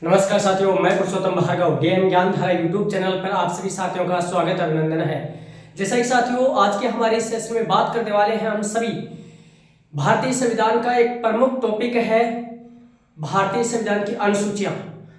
नमस्कार साथियों, मैं पुरुषोत्तम Bhargava game Gyandhara YouTube channel पर आप सभी साथियों का स्वागत अभिनंदन है। जैसा कि साथियों, आज के हमारे इस सेशन में बात करने वाले हैं हम सभी भारतीय संविधान का एक प्रमुख टॉपिक है भारतीय संविधान की अनुसूचियां।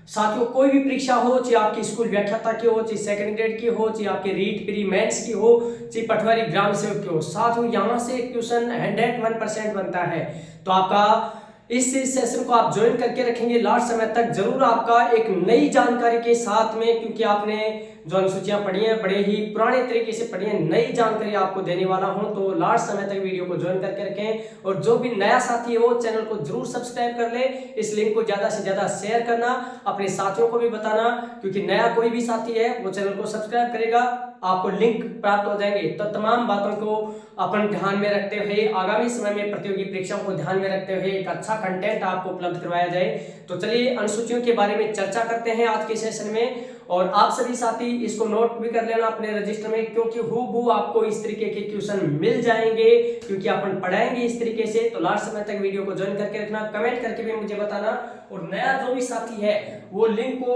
साथियों, कोई भी परीक्षा हो, चाहे आपकी स्कूल व्याख्याता की हो, चाहे सेकंड ग्रेड की हो, चाहे आपकी रीट प्री मेंस की हो, चाहे पटवारी ग्राम सेवक की हो, साथियों यहाँ से क्वेश्चन 101% बनता है। तो आपका इस सेशन को आप ज्वाइन करके रखेंगे लास्ट समय तक, जरूर आपका एक नई जानकारी के साथ में, क्योंकि आपने जो अनुसूचियां पढ़ी हैं बड़े ही पुराने तरीके से पढ़ी हैं, नई जानकारी आपको देने वाला हूं। तो लास्ट समय तक वीडियो को ज्वाइन करके रखें और जो भी नया साथी है वो चैनल को जरूर सब्सक्राइब कर ले। इस लिंक को ज्यादा से ज्यादा शेयर करना, अपने साथियों को भी बताना, क्योंकि नया कोई भी साथी है वो चैनल को सब्सक्राइब करेगा, आपको लिंक प्राप्त हो जाएंगे। तो तमाम बातों को अपन ध्यान में रखते हुए, आगामी समय में प्रतियोगी परीक्षाओं को ध्यान में रखते हुए एक अच्छा कंटेंट आपको उपलब्ध करवाया जाए। तो चलिए अनुसूचियों के बारे में चर्चा करते हैं आज के सेशन में, और आप सभी साथी इसको नोट भी कर लेना अपने रजिस्टर में, क्योंकि हूबहू आपको इस तरीके के क्वेश्चन मिल जाएंगे, क्योंकि अपन पढ़ाएंगे इस तरीके से। तो लास्ट समय तक वीडियो को ज्वाइन करके रखना, कमेंट करके भी मुझे बताना, और नया जो भी साथी है वो लिंक को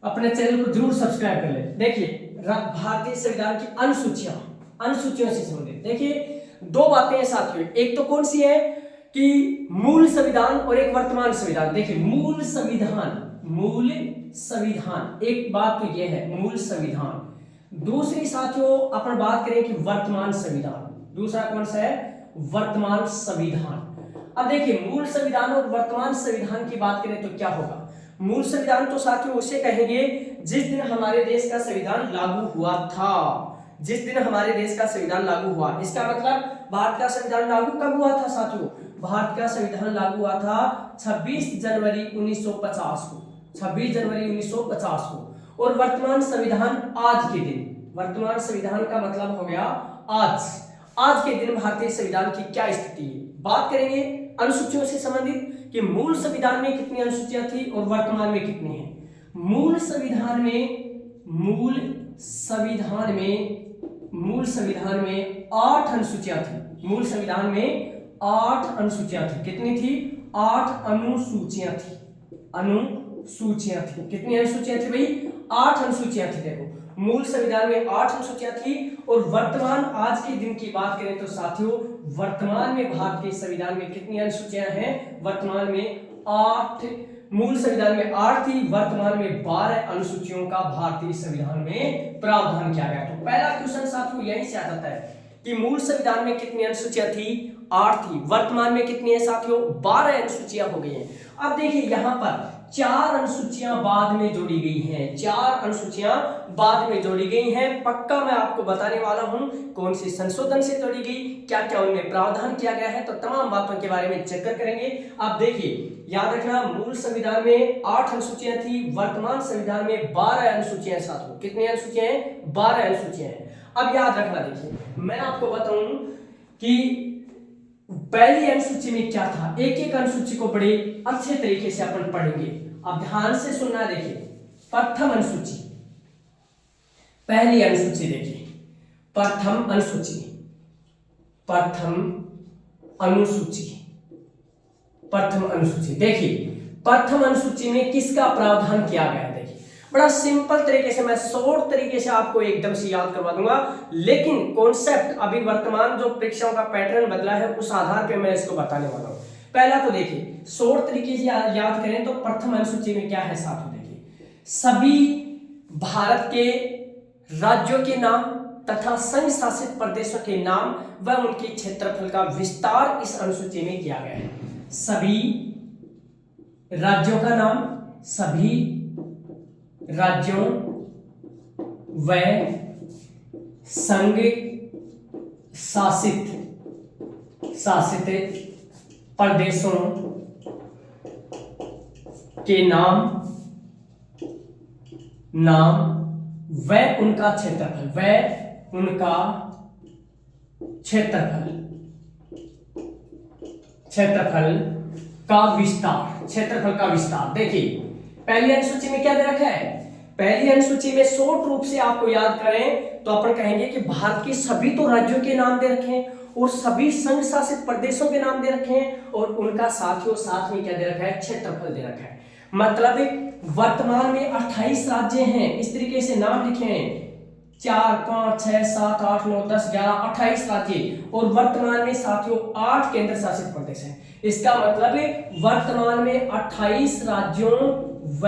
अपने चैनल को जरूर सब्सक्राइब कर ले। देखिए, भारतीय संविधान की अनुसूचियों से संबंधित देखिए दो बातें हैं साथियों। एक तो कौन सी है कि मूल संविधान और एक वर्तमान संविधान। देखिए, मूल संविधान एक बात तो यह है, मूल संविधान। दूसरी साथियों अपन बात करें कि वर्तमान संविधान, दूसरा कौन सा है, वर्तमान संविधान। अब देखिए, मूल संविधान और वर्तमान संविधान की बात करें तो क्या होगा। मूल संविधान तो साथियों उसे कहेंगे जिस दिन हमारे देश का संविधान लागू हुआ था, जिस दिन हमारे देश का संविधान लागू हुआ। इसका मतलब भारत का संविधान लागू कब हुआ था साथियों, भारत का संविधान लागू हुआ था 26 जनवरी 1950 को, 26 जनवरी 1950 को। और वर्तमान संविधान आज के दिन, वर्तमान संविधान का मतलब हो गया आज के दिन भारतीय संविधान की क्या स्थिति है। बात करेंगे अनुसूचियों से संबंधित कि मूल संविधान में कितनी अनुसूचियां थी और वर्तमान में कितनी हैं। मूल संविधान में 8 अनुसूचियां थी। मूल संविधान में 8 अनुसूचियां थी। कितनी थी, 8 अनुसूचियां थी। कितनी अनुसूचियां थी भाई, 8 अनुसूचियां थी। देखो, मूल संविधान में 8 अनुसूचियां थी। और वर्तमान आज के दिन की बात करें तो साथियों, वर्तमान में भारत के संविधान में कितनी अनुसूचियां हैं, वर्तमान में 8, मूल संविधान में 8 थी, वर्तमान में 12 अनुसूचियों का भारतीय संविधान में प्रावधान किया गया। तो पहला क्वेश्चन साथियों यहीं से आ जाता है कि मूल संविधान में कितनी अनुसूचियां थी, 8 थी, वर्तमान में कितनी है साथियों, 12 अनुसूचियां हो गई हैं। अब देखिए, यहां पर 4 अनुसूचियां बाद में जोड़ी गई हैं, 4 अनुसूचियां बाद में जोड़ी गई हैं। पक्का मैं आपको बताने वाला हूं कौन सी संशोधन से जोड़ी गई, क्या क्या उनमें प्रावधान किया गया है। तो तमाम बातों के बारे में चर्चा करेंगे। आप देखिए, याद रखना, मूल संविधान में 8 अनुसूचियां थी, वर्तमान संविधान में 12 अनुसूचियां साथियों। कितनी अनुसूचियां हैं, 12 अनुसूचियां हैं। अब याद रखना, देखिए मैं आपको बताऊं कि पहली अनुसूची में क्या था। एक एक अनुसूची को बड़े अच्छे तरीके से अपन पढ़ेंगे। अब ध्यान से सुनना। देखिए, प्रथम अनुसूची, पहली अनुसूची देखिए, प्रथम अनुसूची देखिए, प्रथम अनुसूची में किसका प्रावधान किया गया है। देखिए, बड़ा सिंपल तरीके से, मैं शॉर्ट तरीके से आपको एकदम से याद करवा दूंगा, लेकिन कॉन्सेप्ट अभी वर्तमान जो परीक्षाओं का पैटर्न बदला है उस आधार पे मैं इसको बताने वाला हूं। पहला तो देखिए, शॉर्ट तरीके से याद करें तो प्रथम अनुसूची में क्या है साथियों। देखिए, सभी भारत के राज्यों के नाम तथा संघ शासित प्रदेशों के नाम व उनके क्षेत्रफल का विस्तार इस अनुसूची में किया गया है। सभी राज्यों का नाम, सभी राज्यों व संघ शासित प्रदेशों के नाम व उनका क्षेत्रफल का विस्तार। देखिए, पहली अनुसूची में क्या दे रखा है, पहली अनुसूची में शॉर्ट रूप से आपको याद करें तो अपन कहेंगे कि भारत के सभी तो राज्यों के नाम दे रखे हैं और सभी संघ शासित प्रदेशों के नाम दे रखे हैं और उनका साथियों साथ में क्या दे रखा है, क्षेत्रफल दे रखा है। मतलब वर्तमान में 28 राज्य हैं, इस तरीके से नाम लिखे हैं 4 5 6 7 8 9 10 11 28 राज्य, और वर्तमान में साथियों 8 केंद्र शासित प्रदेश हैं। इसका मतलब है वर्तमान में 28 राज्यों व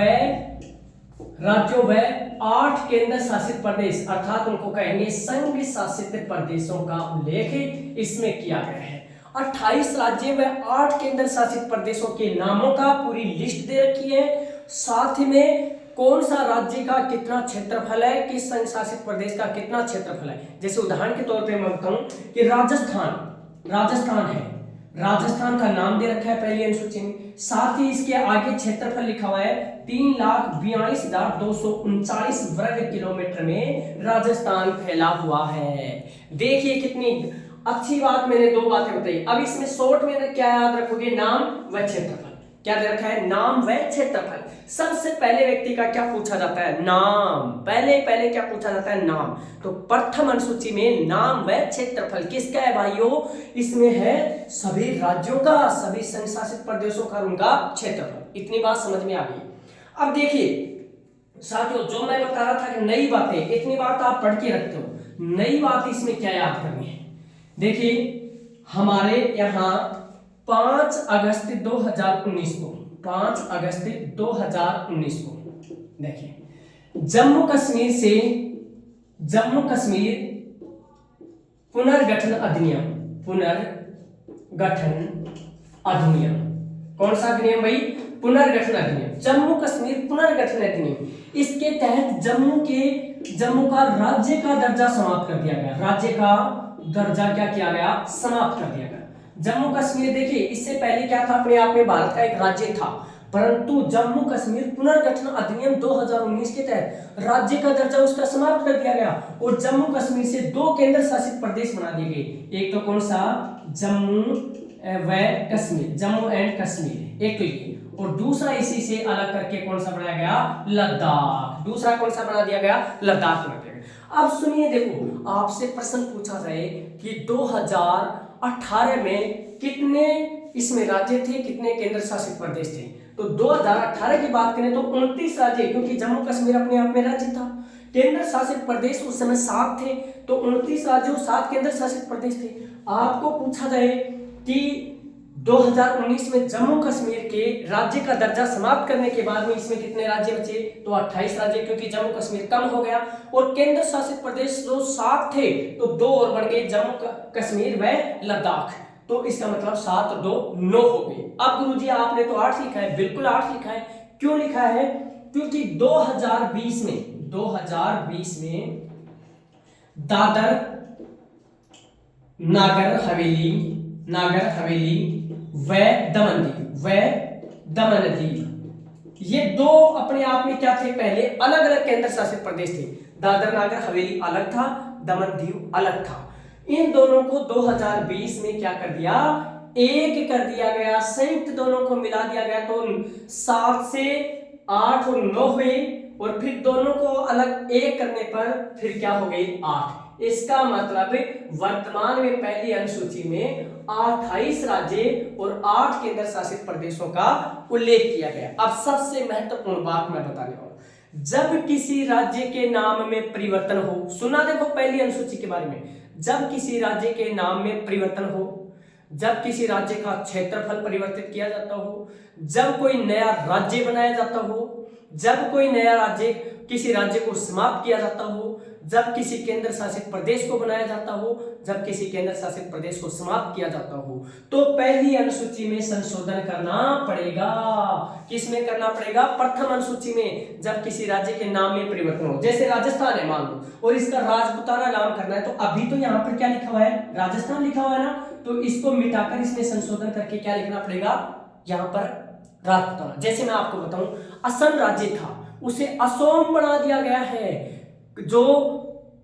8 केंद्र शासित प्रदेश, अर्थात उनको कहेंगे संघ शासित प्रदेशों का उल्लेख इसमें किया गया है। 28 राज्य व 8 केंद्र शासित प्रदेशों के नामों का पूरी लिस्ट दे रखी है, साथ में कौन सा राज्य का कितना क्षेत्रफल है, किस संघ शासित प्रदेश का कितना क्षेत्रफल है। जैसे उदाहरण के तौर पे मैं बताऊं कि राजस्थान है, राजस्थान का नाम दे रखा है पहली अनुसूची में, साथ ही इसके आगे क्षेत्रफल लिखा हुआ है 3,42,239 वर्ग किलोमीटर में राजस्थान फैला हुआ है। देखिए कितनी अच्छी बात, मैंने 2 बातें बताई। अब इसमें शॉर्ट में क्या याद रखोगे, नाम व क्षेत्रफल। क्या दे रखा है, नाम व क्षेत्रफल। सबसे पहले व्यक्ति का क्या पूछा जाता है, नाम। पहले क्या पूछा जाता है, नाम। तो प्रथम अनुसूची में नाम व क्षेत्रफल किसका है भाइयों, इसमें है सभी राज्यों का, सभी संघ शासित प्रदेशों का उनका क्षेत्रफल। इतनी बात समझ में आ गई। अब देखिए साथियों, जो मैं बता रहा था कि नई बातें, इतनी बात आप पढ़ के रखते हो, नई बात इसमें क्या याद करनी है। देखिए हमारे यहाँ 5 अगस्त 2019 को, 5 अगस्त 2019 को देखिए जम्मू कश्मीर पुनर्गठन अधिनियम, कौन सा अधिनियम भाई, पुनर्गठन अधिनियम, जम्मू कश्मीर पुनर्गठन अधिनियम। इसके तहत जम्मू का राज्य का दर्जा समाप्त कर दिया गया, राज्य का दर्जा क्या किया गया, समाप्त कर दिया गया। जम्मू कश्मीर देखिए इससे पहले क्या था, अपने आप में भारत का एक राज्य था, परंतु जम्मू कश्मीर पुनर्गठन अधिनियम 2019 के तहत राज्य का दर्जा उसका समाप्त कर दिया गया और जम्मू कश्मीर से 2 केंद्र शासित प्रदेश बना दिए गए। एक तो कौन सा, जम्मू एंड कश्मीर, एक तो ये, और दूसरा इसी से अलग करके कौन सा बनाया गया, लद्दाख। दूसरा कौन सा बना दिया गया, लद्दाख बना दिया गया। अब सुनिए, देखो आपसे प्रश्न पूछा जाए कि 2018 में कितने इसमें राज्य थे, कितने केंद्र शासित प्रदेश थे। तो 2018 की बात करें तो 29 राज्य, क्योंकि जम्मू कश्मीर अपने आप में राज्य था। केंद्र शासित प्रदेश उस समय 7 थे, तो 29 राज्य और 7 केंद्र शासित प्रदेश थे। आपको पूछा जाए कि 2019 में जम्मू कश्मीर के राज्य का दर्जा समाप्त करने के बाद में इसमें कितने राज्य बचे, तो 28 राज्य, क्योंकि जम्मू कश्मीर कम हो गया, और केंद्र शासित प्रदेश जो 7 थे तो 2 और बढ़ गए, जम्मू कश्मीर व लद्दाख। तो इसका मतलब 7 और 2 9 हो गए। अब गुरुजी आपने तो 8 लिखा है, बिल्कुल 8 लिखा है। क्यों लिखा है, क्योंकि 2020 में दादर नागर हवेली व दमन दीव, ये 2 अपने आप में क्या थे, पहले अलग अलग केंद्र शासित प्रदेश थे। दादर नागर हवेली अलग था, दमन दीव अलग था। इन दोनों को 2020 में क्या कर दिया, एक कर दिया गया, संयुक्त दोनों को मिला दिया गया। तो 7 से 8 और 9 हुए, और फिर दोनों को अलग एक करने पर फिर क्या हो गई, 8। इसका मतलब वर्तमान में पहली अनुसूची में 28 राज्य और 8 केंद्र शासित प्रदेशों का उल्लेख किया गया। अब सबसे महत्वपूर्ण बात मैं बताने वाला, जब किसी राज्य के नाम में परिवर्तन हो, सुना देखो पहली अनुसूची के बारे में, जब किसी राज्य के नाम में परिवर्तन हो, जब किसी राज्य का क्षेत्रफल परिवर्तित किया जाता हो, जब कोई नया राज्य बनाया जाता हो, जब कोई नया राज्य, किसी राज्य को समाप्त किया जाता हो, जब किसी केंद्र शासित प्रदेश को बनाया जाता हो, जब किसी केंद्र शासित प्रदेश को समाप्त किया जाता हो, तो पहली अनुसूची में संशोधन करना पड़ेगा। किसमें करना पड़ेगा, प्रथम अनुसूची में। जब किसी राज्य के नाम में परिवर्तन हो, जैसे राजस्थान है मान लो, और इसका राजपुताना नाम करना है, तो अभी तो यहाँ पर क्या लिखा हुआ है, राजस्थान लिखा हुआ है ना, तो इसको मिटाकर इसमें संशोधन करके क्या लिखना पड़ेगा, यहाँ पर राजपुताना। जैसे मैं आपको बताऊं, असम राज्य था, उसे असोम बना दिया गया है। जो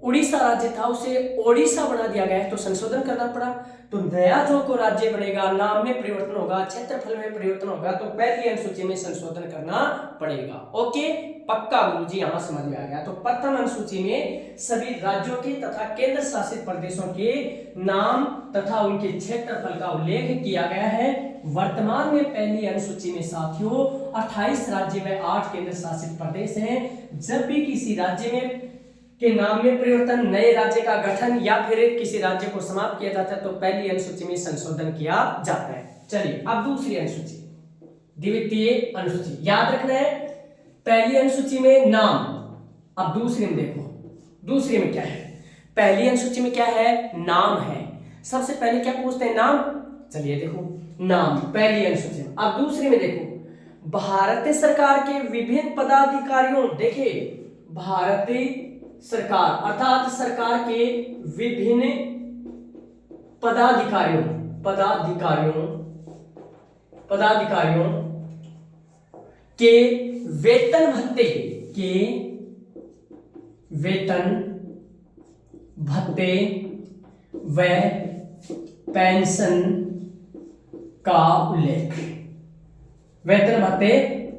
उड़ीसा राज्य था उसे ओडिशा बना दिया गया है, तो संशोधन करना पड़ा। तो नया जो को राज्य बनेगा, नाम में परिवर्तन होगा, क्षेत्रफल में परिवर्तन होगा, तो पहली अनुसूची में संशोधन करना पड़ेगा। ओके, पक्का गुरुजी, यहां समझ में आ गया। तो प्रथम अनुसूची में सभी राज्यों के तथा केंद्र शासित प्रदेशों के नाम तथा उनके क्षेत्रफल का उल्लेख किया गया है। वर्तमान में पहली अनुसूची में साथियों 28 राज्य में 8 केंद्र शासित प्रदेश हैं। जब भी किसी राज्य में के नाम में परिवर्तन, नए राज्य का गठन या फिर किसी राज्य को समाप्त किया जाता है, तो पहली अनुसूची में संशोधन किया जाता है। चलिए अब दूसरी अनुसूची, द्वितीय अनुसूची याद रखना है। पहली अनुसूची में नाम, अब दूसरी में देखो, दूसरी में क्या है। पहली अनुसूची में क्या है, नाम है। सबसे पहले क्या पूछते हैं, नाम। चलिए देखो नाम पहली अनुसूची में। अब दूसरी में देखो, भारत सरकार के विभिन्न पदाधिकारियों, देखिए भारतीय सरकार अर्थात सरकार के विभिन्न पदाधिकारियों के वेतन भत्ते व पेंशन का उल्लेख, वेतन भत्ते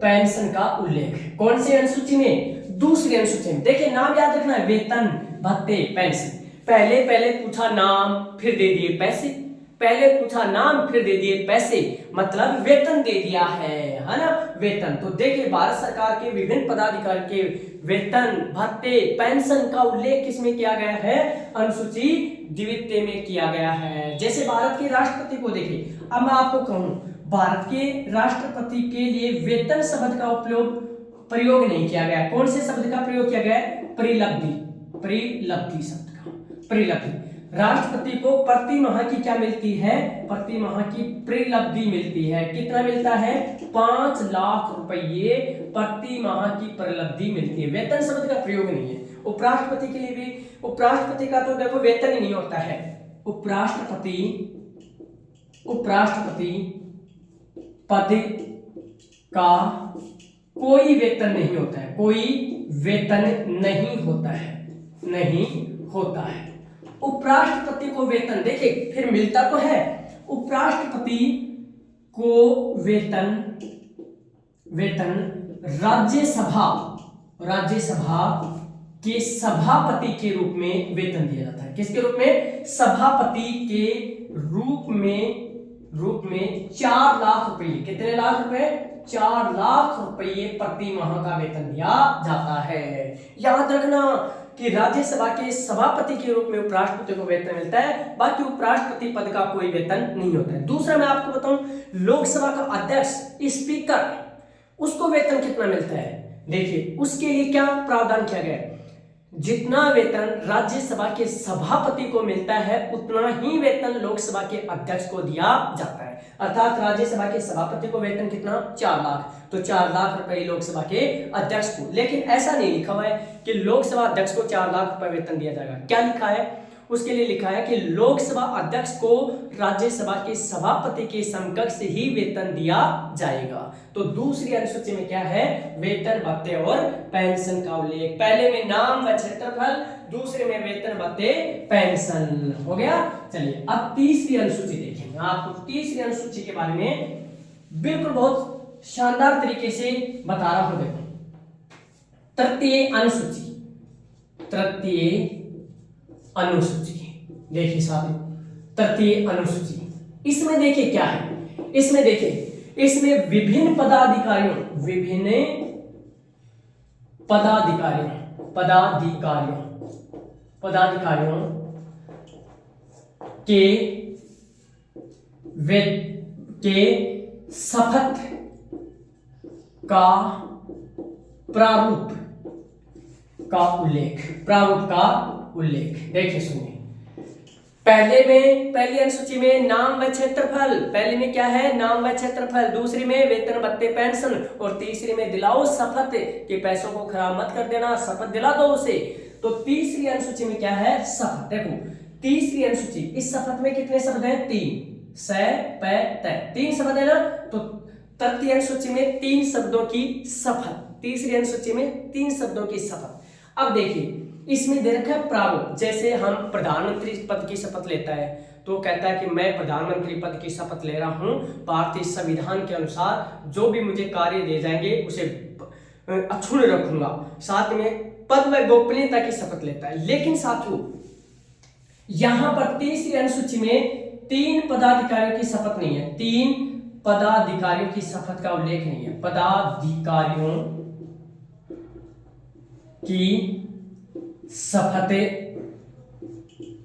पेंशन का उल्लेख कौन सी अनुसूची में, दूसरी अनुसूची में। देखिए नाम याद रखना है, वेतन भत्ते पेंशन। पहले पूछा नाम फिर दे दिए पैसे, पहले पूछा नाम फिर दे दिए पैसे, मतलब वेतन दे दिया है ना, वेतन। तो देखिए भारत सरकार के विभिन्न पदाधिकारी के वेतन भत्ते पेंशन का उल्लेख किसमें किया गया है, अनुसूची द्वितीय में किया गया है। जैसे भारत के राष्ट्रपति को देखिए, अब मैं आपको कहूं भारत के राष्ट्रपति के लिए वेतन शब्द का प्रयोग नहीं किया गया। कौन से शब्द का प्रयोग किया गया है, परिलब्धि शब्द का, परिलब्धि। राष्ट्रपति को प्रति माह की क्या मिलती है, प्रति माह की परिलब्धि मिलती है। कितना मिलता है, 5 लाख रुपये प्रति माह की परिलब्धि मिलती है। वेतन शब्द का प्रयोग नहीं है। उपराष्ट्रपति के लिए भी, उपराष्ट्रपति का तो देखो वेतन ही नहीं होता है। उपराष्ट्रपति पद का कोई वेतन नहीं होता है, कोई वेतन नहीं होता है, नहीं होता है। उपराष्ट्रपति को वेतन देखिए फिर मिलता तो है, उपराष्ट्रपति को वेतन राज्यसभा के सभापति के रूप में वेतन दिया जाता है। किसके रूप में, सभापति के रूप में 4 लाख रुपए, कितने लाख रुपए, 4 लाख रुपये प्रति माह का वेतन दिया जाता है। याद रखना कि राज्यसभा के सभापति के रूप में उपराष्ट्रपति को वेतन मिलता है, बाकी उपराष्ट्रपति पद का कोई वेतन नहीं होता है। दूसरा मैं आपको बताऊं, लोकसभा का अध्यक्ष स्पीकर, उसको वेतन कितना मिलता है। देखिए उसके लिए क्या प्रावधान किया गया है, जितना वेतन राज्यसभा के सभापति को मिलता है उतना ही वेतन लोकसभा के अध्यक्ष को दिया जाता है। अर्थात राज्यसभा के सभापति को वेतन कितना, 4 लाख, तो 4 लाख रुपए लोकसभा के अध्यक्ष को। लेकिन ऐसा नहीं लिखा हुआ है कि लोकसभा अध्यक्ष को 4 लाख रुपए वेतन दिया जाएगा। क्या लिखा है, उसके लिए लिखा है कि लोकसभा अध्यक्ष को राज्यसभा के सभापति के समकक्ष ही वेतन दिया जाएगा। तो दूसरी अनुसूची में क्या है, वेतन भत्ते और पेंशन का उल्लेख। पहले में नाम व क्षेत्रफल, दूसरे में वेतन भत्ते पेंशन हो गया। चलिए अब तीसरी अनुसूची देखेंगे। आपको तीसरी अनुसूची के बारे में बिल्कुल बहुत शानदार तरीके से बता रहा हूं। देखो तृतीय अनुसूची देखिए साथियों, तृतीय अनुसूची, इसमें देखिए क्या है, इसमें देखिए इसमें विभिन्न पदाधिकारियों के शपथ का प्रारूप का उल्लेख देखिए सुनिए। पहली अनुसूची में नाम व क्षेत्रफल, पहले में क्या है, नाम व क्षेत्रफल, दूसरी में वेतन भत्ते पेंशन, और तीसरी में दिलाओ शपथ के पैसों को खराब मत कर देना, शपथ दिला दो उसे। तो तीसरी अनुसूची में क्या है, शपथ। देखो तीसरी अनुसूची, इस शपथ में कितने शब्द हैं, 3 स प त, 3 शब्द है ना। तो तृतीय अनुसूची में 3 शब्दों की शपथ, तीसरी अनुसूची में 3 शब्दों की शपथ। अब देखिए इसमें दे रखा है प्रारूप। जैसे हम प्रधानमंत्री पद की शपथ लेता है तो कहता है कि मैं प्रधानमंत्री पद की शपथ ले रहा हूं, भारतीय संविधान के अनुसार जो भी मुझे कार्य दिए जाएंगे उसे अक्षुण्ण रखूंगा। साथ में पद व गोपनीयता की शपथ लेता है। लेकिन साथियों यहां पर तीसरी अनुसूची में 3 पदाधिकारियों की शपथ नहीं है, 3 पदाधिकारियों की शपथ का उल्लेख नहीं है। पदाधिकारियों की शपथ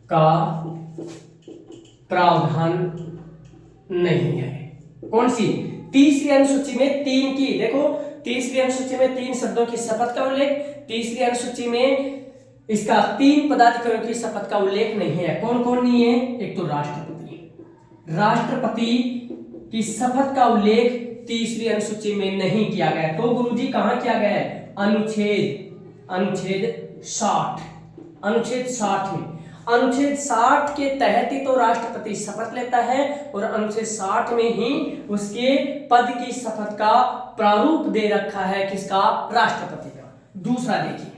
का प्रावधान नहीं है। कौन सी? तीसरी अनुसूची में 3 की, देखो तीसरी अनुसूची में 3 शब्दों की शपथ का उल्लेख, तीसरी अनुसूची में इसका 3 पदाधिकारियों की शपथ का उल्लेख नहीं है। कौन कौन नहीं है? एक तो राष्ट्रपति की शपथ का उल्लेख तीसरी अनुसूची में नहीं किया गया। तो गुरुजी कहां किया गया है? अनुच्छेद 60 में। अनुच्छेद 60 के तहत ही तो राष्ट्रपति शपथ लेता है और अनुच्छेद 60 में ही उसके पद की शपथ का प्रारूप दे रखा है। किसका? राष्ट्रपति का। दूसरा देखिए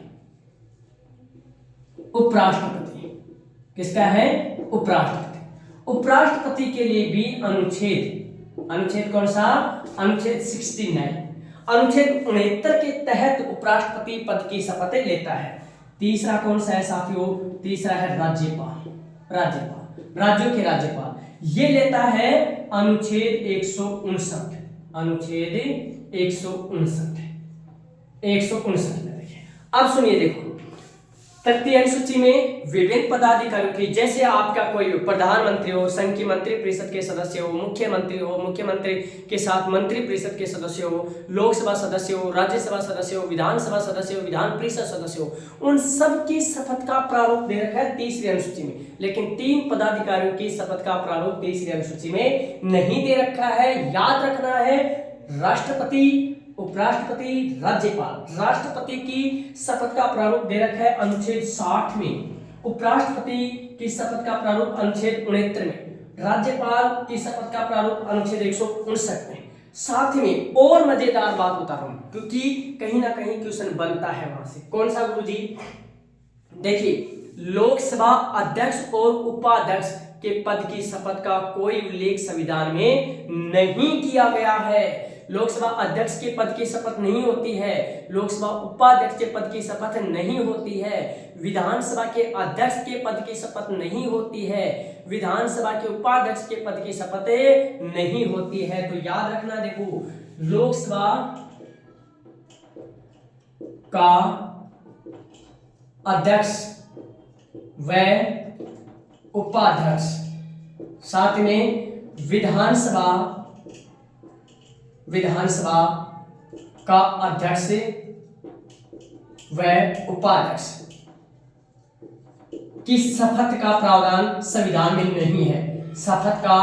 उपराष्ट्रपति। किसका है? उपराष्ट्रपति। उपराष्ट्रपति के लिए भी अनुच्छेद कौन सा? अनुच्छेद 69, अनुच्छेद 69 के तहत उपराष्ट्रपति पद की शपथ लेता है। तीसरा कौन सा है साथियों? तीसरा है राज्यपाल। राज्यों के राज्यपाल ये लेता है अनुच्छेद 159। अनुच्छेद 159 में देखिए। अब सुनिए, देखो तृतीय अनुसूची में विभिन्न पदाधिकारियों की, जैसे आपका कोई प्रधानमंत्री हो, संघ की मंत्री परिषद के सदस्य हो, मुख्यमंत्री हो, मुख्यमंत्री के साथ मंत्री परिषद के सदस्य हो, लोकसभा सदस्य हो, राज्यसभा सदस्य हो, विधानसभा सदस्य हो, विधान परिषद सदस्य हो, उन सब की शपथ का प्रारूप दे रखा है तीसरी अनुसूची में। लेकिन 3 पदाधिकारियों की शपथ का प्रारूप तीसरी अनुसूची में नहीं दे रखा है। याद रखना है, राष्ट्रपति, उपराष्ट्रपति, राज्यपाल। राष्ट्रपति की शपथ का प्रारूप दे रखा है अनुच्छेद 60 में, उपराष्ट्रपति की शपथ का प्रारूप अनुच्छेद 69 में, राज्यपाल की शपथ का प्रारूप अनुच्छेद 159 में। साथ में और मजेदार बात बता रहा हूं क्योंकि कहीं ना कहीं क्वेश्चन बनता है वहां से। कौन सा गुरुजी? देखिए लोकसभा अध्यक्ष और उपाध्यक्ष के पद की शपथ का कोई उल्लेख संविधान में नहीं किया गया है। लोकसभा अध्यक्ष के पद की शपथ नहीं होती है, लोकसभा उपाध्यक्ष के पद की शपथ नहीं होती है, विधानसभा के अध्यक्ष के पद की शपथ नहीं होती है, विधानसभा के उपाध्यक्ष के पद की शपथ नहीं होती है। तो याद रखना, देखो लोकसभा का अध्यक्ष व उपाध्यक्ष, साथ में विधानसभा का अध्यक्ष व उपाध्यक्ष की शपथ का प्रावधान संविधान में नहीं है। शपथ का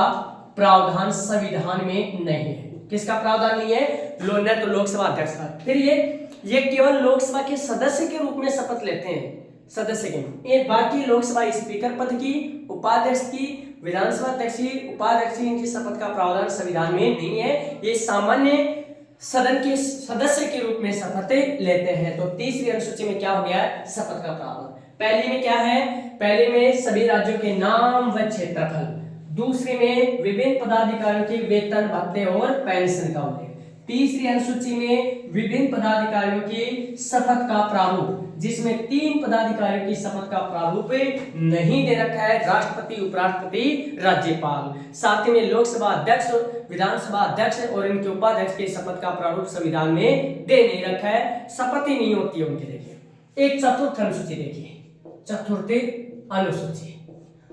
प्रावधान संविधान में नहीं है। किसका प्रावधान नहीं है? न तो लोकसभा अध्यक्ष का। फिर ये केवल लोकसभा के सदस्य के रूप में शपथ लेते हैं, सदस्य के। ये बाकी लोकसभा स्पीकर पद की, उपाध्यक्ष की, विधानसभा अध्यक्ष की, उपाध्यक्ष की, इनकी शपथ का प्रावधान संविधान में नहीं है। ये सामान्य सदन के सदस्य के रूप में शपथ लेते हैं। तो तीसरी अनुसूची में क्या हो गया? शपथ का प्रावधान। पहली में क्या है? पहले में सभी राज्यों के नाम व क्षेत्रफल, दूसरे में विभिन्न पदाधिकारियों के वेतन, भत्ते और पेंशन का उल्लेख, तीसरी अनुसूची में विभिन्न पदाधिकारियों की शपथ का प्रारूप, जिसमें 3 पदाधिकारियों की शपथ का प्रारूप नहीं दे रखा है, राष्ट्रपति, उपराष्ट्रपति, राज्यपाल। साथ में लोकसभा अध्यक्ष, विधानसभा अध्यक्ष और इनके उपाध्यक्ष के शपथ का प्रारूप संविधान में दे नहीं रखा है, शपथ ही नहीं होती है उनकी। देखिए एक चतुर्थ अनुसूची, देखिए चतुर्थ अनुसूची।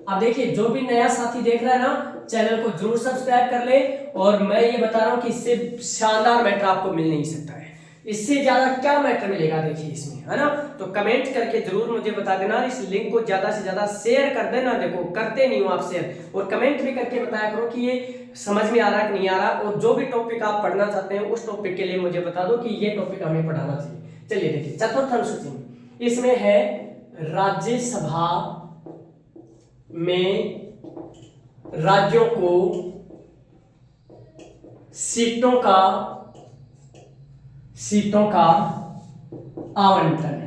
अब देखिए जो भी नया साथी देख रहा है ना, चैनल को जरूर सब्सक्राइब कर ले। और मैं ये बता रहा हूं कि इससे शानदार मैटर आपको मिल नहीं सकता है। इससे ज्यादा क्या मैटर मिलेगा देखिए इसमें, है ना? तो कमेंट करके जरूर मुझे बता देना। इस लिंक को ज्यादा से ज्यादा शेयर कर देना। देखो करते नहीं हो आप शेयर, और कमेंट भी करके बताया करो कि ये समझ में आ रहा है कि नहीं आ रहा। और जो भी टॉपिक आप पढ़ना चाहते हैं उस टॉपिक के लिए मुझे बता दो कि ये टॉपिक हमें पढ़ाना चाहिए। चलिए देखिए चतुर्थ अनुसूची, इसमें है राज्यसभा में राज्यों को सीटों का आवंटन।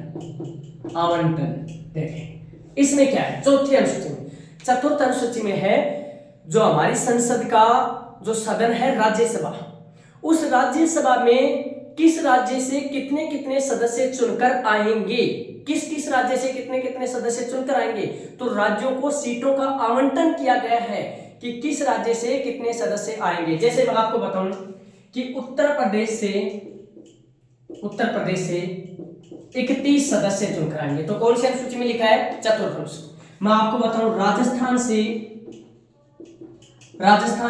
आवंटन। देखें इसमें क्या है, चौथी अनुसूची में, चतुर्थ अनुसूची में है जो हमारी संसद का जो सदन है राज्यसभा, उस राज्यसभा में किस राज्य से कितने कितने सदस्य चुनकर आएंगे, किस किस राज्य से कितने कितने सदस्य चुनकर आएंगे। तो राज्यों को सीटों का आवंटन किया गया है कि किस राज्य से कितने सदस्य आएंगे। जैसे मैं आपको बताऊं कि उत्तर प्रदेश से 31 सदस्य चुनकर आएंगे। तो कौन सी अनुसूची में लिखा है, चतुर्थ अनुसूची। मैं आपको बताऊं राजस्थान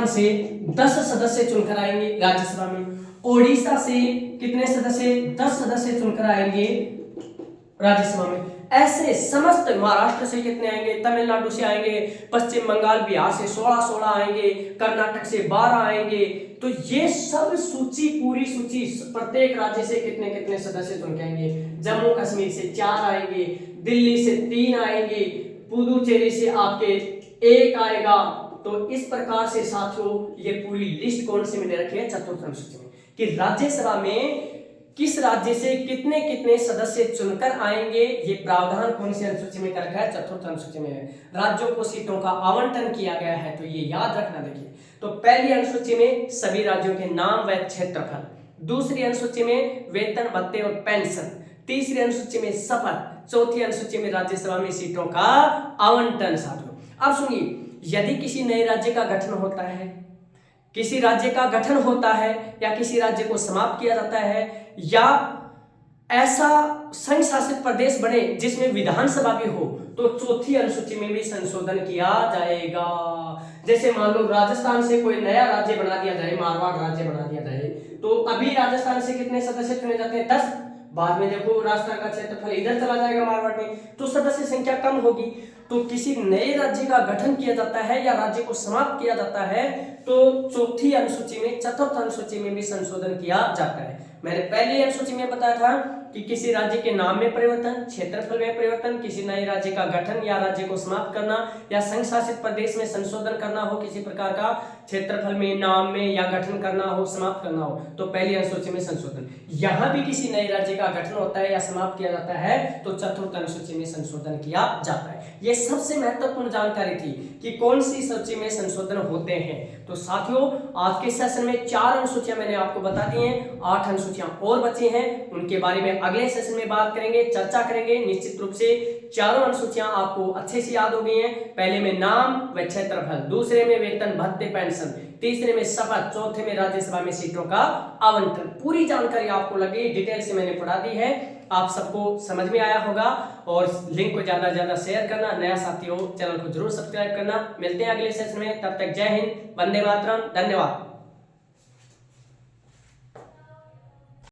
से 10 सदस्य चुनकर आएंगे राज्यसभा में। ओडिशा से कितने सदस्य, 10 सदस्य चुनकर आएंगे राज्यसभा में। ऐसे समस्त महाराष्ट्र से कितने आएंगे, तमिलनाडु से आएंगे, पश्चिम बंगाल बिहार से 16 आएंगे, कर्नाटक से 12 आएंगे। तो ये सब सूची, पूरी सूची, प्रत्येक राज्य से कितने कितने सदस्य चुन के आएंगे। जम्मू कश्मीर से 4 आएंगे, दिल्ली से 3 आएंगे, पुदुचेरी से आपके 1 आएगा। तो इस प्रकार से साथियों ये पूरी लिस्ट कौन सी मिले रखी है, चतुर्थ अनुसूची में, कि राज्यसभा में किस राज्य से कितने कितने सदस्य चुनकर आएंगे। ये प्रावधान कौन सी अनुसूची में कर रखा है, चतुर्थ अनुसूची में है। राज्यों को सीटों का आवंटन किया गया है, तो ये याद रखना। देखिए तो पहली अनुसूची में सभी राज्यों के नाम व क्षेत्रफल, दूसरी अनुसूची में वेतन भत्ते और पेंशन, तीसरी अनुसूची में शपथ, चौथी अनुसूची में राज्यसभा में सीटों का आवंटन। साथियों अब सुनिए, यदि किसी नए राज्य का गठन होता है, किसी राज्य का गठन होता है या किसी राज्य को समाप्त किया जाता है, या ऐसा संघ शासित प्रदेश बने जिसमें विधानसभा भी हो, तो चौथी अनुसूची में भी संशोधन किया जाएगा। जैसे मान लो राजस्थान से कोई नया राज्य बना दिया जाए, मारवाड़ राज्य बना दिया जाए, तो अभी राजस्थान से कितने सदस्य चुने जाते हैं, 10। बाद में देखो राजस्थान का क्षेत्रफल इधर चला जाएगा मारवाड़ में, तो सदस्य संख्या कम होगी। तो किसी नए राज्य का गठन किया जाता है या राज्य को समाप्त किया जाता है, तो चौथी अनुसूची में, चतुर्थ अनुसूची में भी संशोधन किया जाता है। मैंने पहली अनुसूची में बताया था कि किसी राज्य के नाम में परिवर्तन, क्षेत्रफल में परिवर्तन, किसी नए राज्य का गठन या राज्य को समाप्त करना, या संघ शासित प्रदेश में संशोधन करना हो, किसी प्रकार का क्षेत्रफल में, नाम में या गठन करना हो, समाप्त करना हो, तो पहली अनुसूची में संशोधन। यहां भी किसी नए राज्य का गठन होता है या समाप्त किया जाता है, तो चतुर्थ अनुसूची में संशोधन किया जाता है। यह सबसे महत्वपूर्ण जानकारी थी कि कौन सी सूची में संशोधन होते हैं। तो साथियों आज के सेशन में 4 अनुसूचियां मैंने आपको बता दी हैं, 8 अनुसूचियां और बची हैं, उनके बारे में अगले सेशन में बात करेंगे, चर्चा करेंगे। निश्चित रूप से चारों अनुसूचियां आपको अच्छे से याद हो गई हैं। पहले में नाम व क्षेत्रफल, दूसरे में वेतन भत्ते पेंशन, तीसरे में शपथ, चौथे में राज्यसभा में सीटों का आवंटन। पूरी जानकारी आपको लगी, डिटेल से मैंने पढ़ा दी है, आप सबको समझ में आया होगा। और लिंक को ज्यादा से ज्यादा शेयर करना, नया साथी हो चैनल को जरूर सब्सक्राइब करना। मिलते हैं अगले सेशन में, तब तक जय हिंद, वंदे मातरम, धन्यवाद।